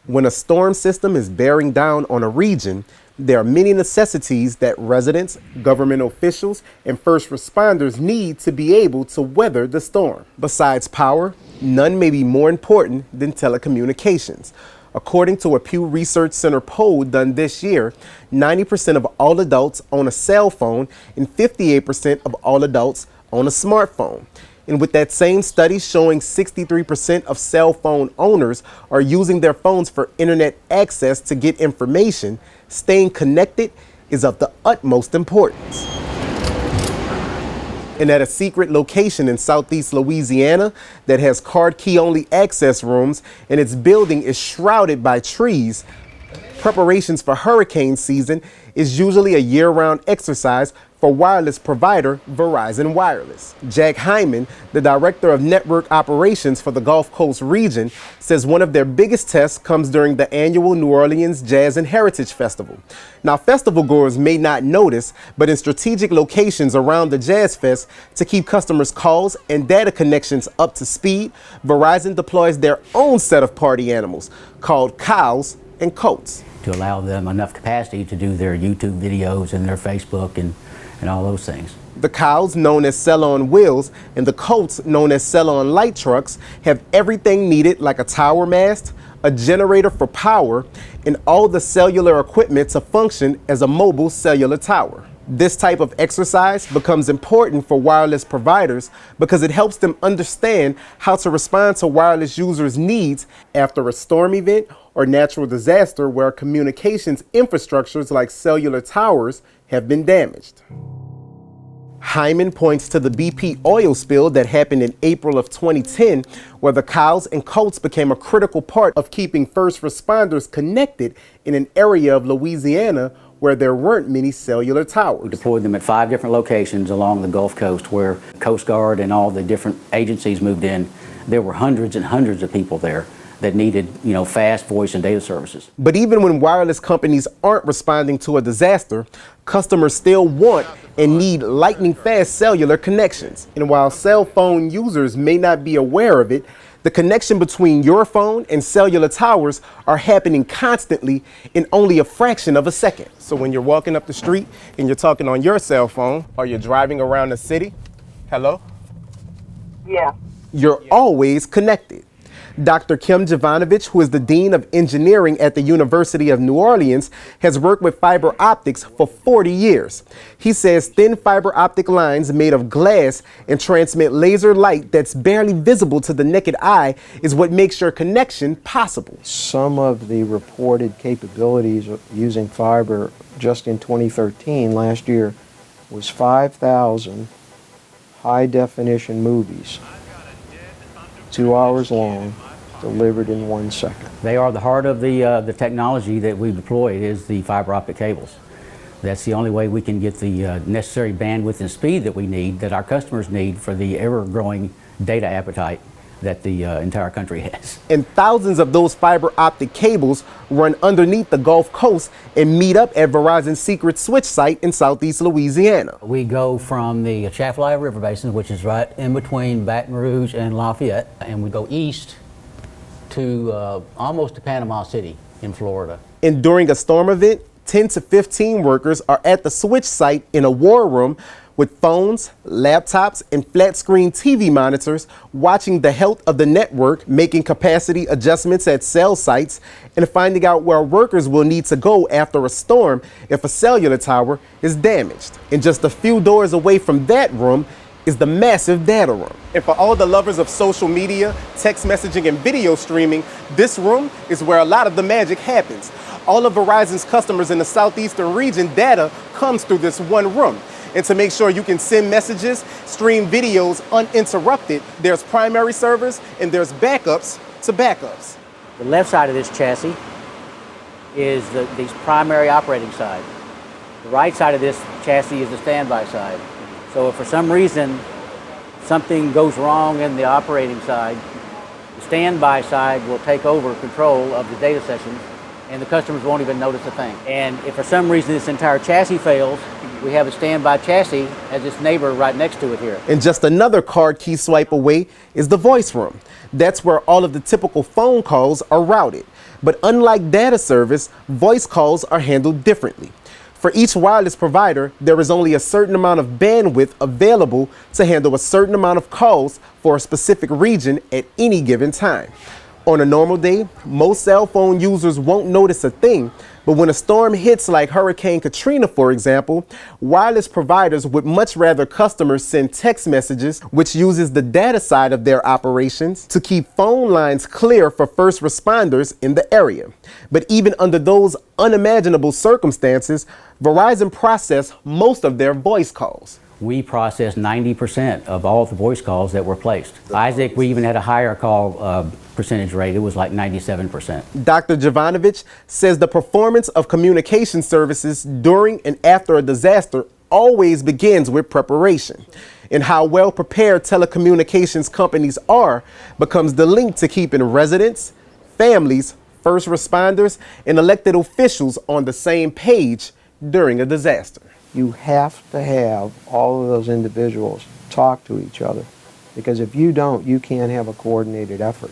When a storm system is bearing down on a region, there are many necessities that residents, government officials, and first responders need to be able to weather the storm. Besides power, none may be more important than telecommunications. According to a Pew Research Center poll done this year, 90% of all adults own a cell phone and 58% of all adults own a smartphone. And with that same study showing 63% of cell phone owners are using their phones for internet access to get information, staying connected is of the utmost importance. And at a secret location in southeast Louisiana that has card key only access rooms and its building is shrouded by trees, preparations for hurricane season is usually a year-round exercise for wireless provider Verizon Wireless. Jack Hyman, the director of network operations for the Gulf Coast region, says one of their biggest tests comes during the annual New Orleans Jazz and Heritage Festival. Now, festival goers may not notice, but in strategic locations around the Jazz Fest, to keep customers' calls and data connections up to speed, Verizon deploys their own set of party animals called cows and coats, to allow them enough capacity to do their YouTube videos and their Facebook and all those things. The cows, known as cell-on wheels, and the coats, known as cell-on light trucks, have everything needed like a tower mast, a generator for power, and all the cellular equipment to function as a mobile cellular tower. This type of exercise becomes important for wireless providers because it helps them understand how to respond to wireless users' needs after a storm event or natural disaster where communications infrastructures like cellular towers have been damaged. Hyman points to the BP oil spill that happened in April of 2010, where the cows and coats became a critical part of keeping first responders connected in an area of Louisiana where there weren't many cellular towers. We deployed them at 5 different locations along the Gulf Coast where Coast Guard and all the different agencies moved in. There were hundreds and hundreds of people there that needed, fast voice and data services. But even when wireless companies aren't responding to a disaster, customers still want and need lightning-fast cellular connections. And while cell phone users may not be aware of it, the connection between your phone and cellular towers are happening constantly in only a fraction of a second. So when you're walking up the street and you're talking on your cell phone, or you're driving around the city, hello? Yeah. You're always connected. Dr. Kim Jovanovich, who is the Dean of Engineering at the University of New Orleans, has worked with fiber optics for 40 years. He says thin fiber optic lines made of glass and transmit laser light that's barely visible to the naked eye is what makes your connection possible. Some of the reported capabilities of using fiber just in 2013, last year, was 5,000 high-definition movies, 2 hours long, delivered in 1 second. They are the heart of the technology that we've deployed is the fiber optic cables. That's the only way we can get the necessary bandwidth and speed that we need, that our customers need for the ever-growing data appetite that the entire country has. And thousands of those fiber optic cables run underneath the Gulf Coast and meet up at Verizon's secret switch site in southeast Louisiana. We go from the Atchafalaya River Basin, which is right in between Baton Rouge and Lafayette, and we go east to almost to Panama City in Florida. And during a storm event, 10 to 15 workers are at the switch site in a war room with phones, laptops, and flat-screen TV monitors watching the health of the network, making capacity adjustments at cell sites, and finding out where workers will need to go after a storm if a cellular tower is damaged. And just a few doors away from that room is the massive data room. And for all the lovers of social media, text messaging, and video streaming, this room is where a lot of the magic happens. All of Verizon's customers in the southeastern region data comes through this one room. And to make sure you can send messages, stream videos uninterrupted, there's primary servers and there's backups to backups. The left side of this chassis is the primary operating side. The right side of this chassis is the standby side. So if for some reason something goes wrong in the operating side, the standby side will take over control of the data session and the customers won't even notice a thing. And if for some reason this entire chassis fails, we have a standby chassis as its neighbor right next to it here. And just another card key swipe away is the voice room. That's where all of the typical phone calls are routed. But unlike data service, voice calls are handled differently. For each wireless provider, there is only a certain amount of bandwidth available to handle a certain amount of calls for a specific region at any given time. On a normal day, most cell phone users won't notice a thing, but when a storm hits like Hurricane Katrina, for example, wireless providers would much rather customers send text messages, which uses the data side of their operations to keep phone lines clear for first responders in the area. But even under those unimaginable circumstances, Verizon processed most of their voice calls. We processed 90% of all the voice calls that were placed. Isaac, we even had a higher call percentage rate. It was like 97%. Dr. Jovanovich says the performance of communication services during and after a disaster always begins with preparation. And how well prepared telecommunications companies are becomes the link to keeping residents, families, first responders, and elected officials on the same page during a disaster. You have to have all of those individuals talk to each other, because if you don't, you can't have a coordinated effort.